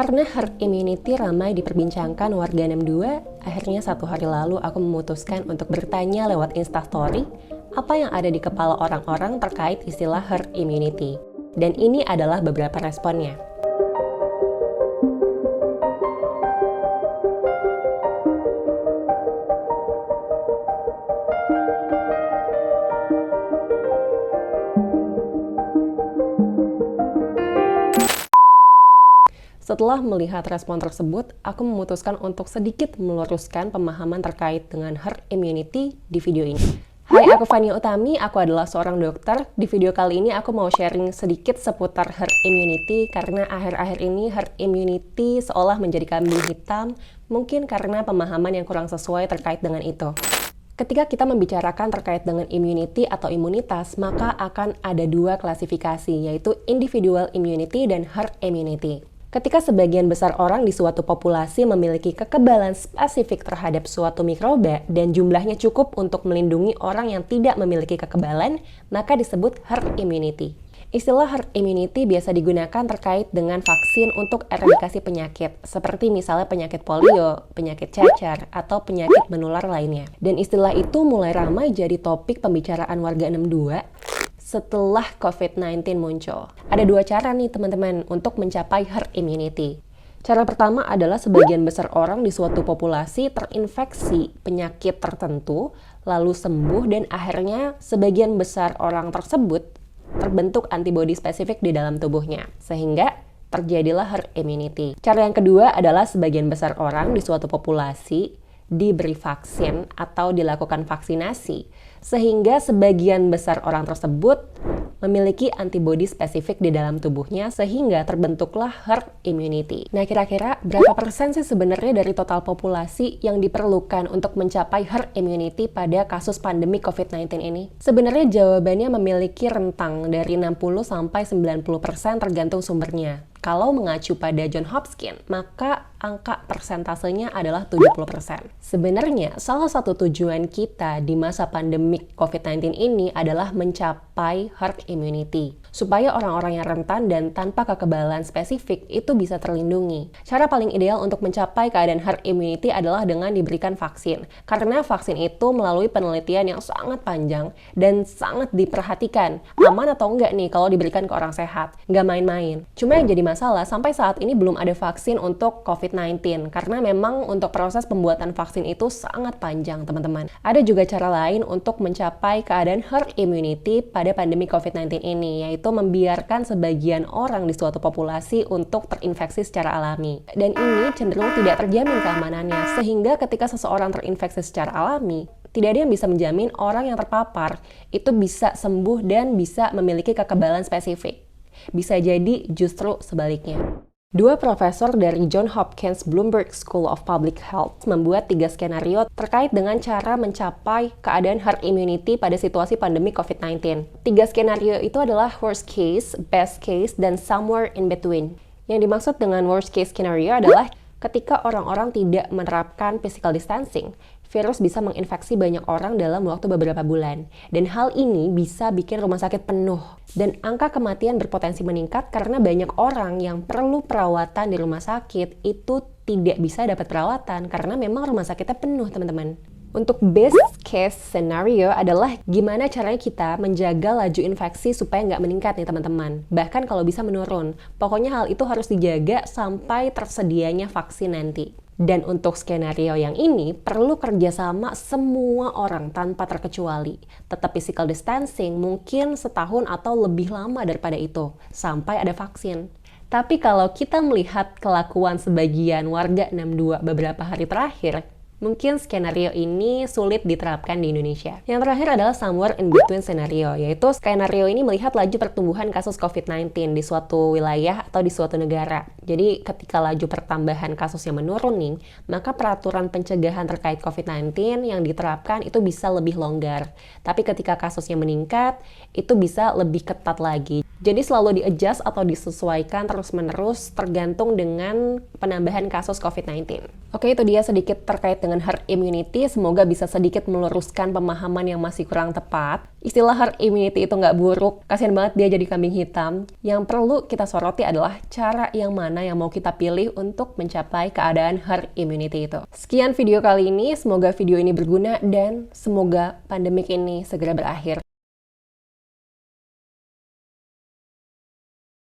Karena herd immunity ramai diperbincangkan warga 62, akhirnya satu hari lalu aku memutuskan untuk bertanya lewat Instastory apa yang ada di kepala orang-orang terkait istilah herd immunity. Dan ini adalah beberapa responnya. Setelah melihat respon tersebut, aku memutuskan untuk sedikit meluruskan pemahaman terkait dengan herd immunity di video ini. Hai, aku Fania Utami, aku adalah seorang dokter. Di video kali ini aku mau sharing sedikit seputar herd immunity karena akhir-akhir ini herd immunity seolah menjadi kambing hitam, mungkin karena pemahaman yang kurang sesuai terkait dengan itu. Ketika kita membicarakan terkait dengan immunity atau imunitas, maka akan ada dua klasifikasi, yaitu individual immunity dan herd immunity. Ketika sebagian besar orang di suatu populasi memiliki kekebalan spesifik terhadap suatu mikroba dan jumlahnya cukup untuk melindungi orang yang tidak memiliki kekebalan, maka disebut herd immunity. Istilah herd immunity biasa digunakan terkait dengan vaksin untuk eradikasi penyakit, seperti misalnya penyakit polio, penyakit cacar, atau penyakit menular lainnya. Dan istilah itu mulai ramai jadi topik pembicaraan warga 62 setelah COVID-19 muncul. Ada dua cara nih teman-teman untuk mencapai herd immunity. Cara pertama adalah sebagian besar orang di suatu populasi terinfeksi penyakit tertentu, lalu sembuh dan akhirnya sebagian besar orang tersebut terbentuk antibodi spesifik di dalam tubuhnya, sehingga terjadilah herd immunity. Cara yang kedua adalah sebagian besar orang di suatu populasi diberi vaksin atau dilakukan vaksinasi, sehingga sebagian besar orang tersebut memiliki antibodi spesifik di dalam tubuhnya, sehingga terbentuklah herd immunity. Nah, kira-kira berapa persen sih sebenarnya dari total populasi yang diperlukan untuk mencapai herd immunity pada kasus pandemi COVID-19 ini? Sebenarnya jawabannya memiliki rentang dari 60 sampai 90% tergantung sumbernya. Kalau mengacu pada Johns Hopkins, maka angka persentasenya adalah 70%. Sebenarnya, salah satu tujuan kita di masa pandemik COVID-19 ini adalah mencapai herd immunity, supaya orang-orang yang rentan dan tanpa kekebalan spesifik itu bisa terlindungi. Cara paling ideal untuk mencapai keadaan herd immunity adalah dengan diberikan vaksin, karena vaksin itu melalui penelitian yang sangat panjang dan sangat diperhatikan. Aman atau enggak nih kalau diberikan ke orang sehat? Nggak main-main. Cuma yang jadi masalah, sampai saat ini belum ada vaksin untuk COVID-19 karena memang untuk proses pembuatan vaksin itu sangat panjang, teman-teman. Ada juga cara lain untuk mencapai keadaan herd immunity pada pandemi COVID-19 ini, yaitu membiarkan sebagian orang di suatu populasi untuk terinfeksi secara alami. Dan ini cenderung tidak terjamin keamanannya, sehingga ketika seseorang terinfeksi secara alami, tidak ada yang bisa menjamin orang yang terpapar itu bisa sembuh dan bisa memiliki kekebalan spesifik. Bisa jadi justru sebaliknya. Dua profesor dari Johns Hopkins Bloomberg School of Public Health membuat 3 skenario terkait dengan cara mencapai keadaan herd immunity pada situasi pandemi COVID-19. 3 skenario itu adalah worst case, best case, dan somewhere in between. Yang dimaksud dengan worst case scenario adalah ketika orang-orang tidak menerapkan physical distancing, virus bisa menginfeksi banyak orang dalam waktu beberapa bulan. Dan hal ini bisa bikin rumah sakit penuh. Dan angka kematian berpotensi meningkat karena banyak orang yang perlu perawatan di rumah sakit itu tidak bisa dapat perawatan karena memang rumah sakitnya penuh, teman-teman. Untuk best case scenario adalah gimana caranya kita menjaga laju infeksi supaya nggak meningkat nih teman-teman. Bahkan kalau bisa menurun. Pokoknya hal itu harus dijaga sampai tersedianya vaksin nanti. Dan untuk skenario yang ini perlu kerjasama semua orang tanpa terkecuali. Tetap physical distancing mungkin setahun atau lebih lama daripada itu sampai ada vaksin. Tapi kalau kita melihat kelakuan sebagian warga 62 beberapa hari terakhir, mungkin skenario ini sulit diterapkan di Indonesia. Yang terakhir adalah somewhere in between skenario, yaitu skenario ini melihat laju pertumbuhan kasus COVID-19 di suatu wilayah atau di suatu negara. Jadi ketika laju pertambahan kasusnya menurun nih, maka peraturan pencegahan terkait COVID-19 yang diterapkan itu bisa lebih longgar. Tapi ketika kasusnya meningkat, itu bisa lebih ketat lagi. Jadi selalu di-adjust atau disesuaikan terus-menerus tergantung dengan penambahan kasus COVID-19. Oke, itu dia sedikit terkait dengan herd immunity. Semoga bisa sedikit meluruskan pemahaman yang masih kurang tepat. Istilah herd immunity itu nggak buruk. Kasian banget dia jadi kambing hitam. Yang perlu kita soroti adalah cara yang mana yang mau kita pilih untuk mencapai keadaan herd immunity itu. Sekian video kali ini. Semoga video ini berguna dan semoga pandemik ini segera berakhir.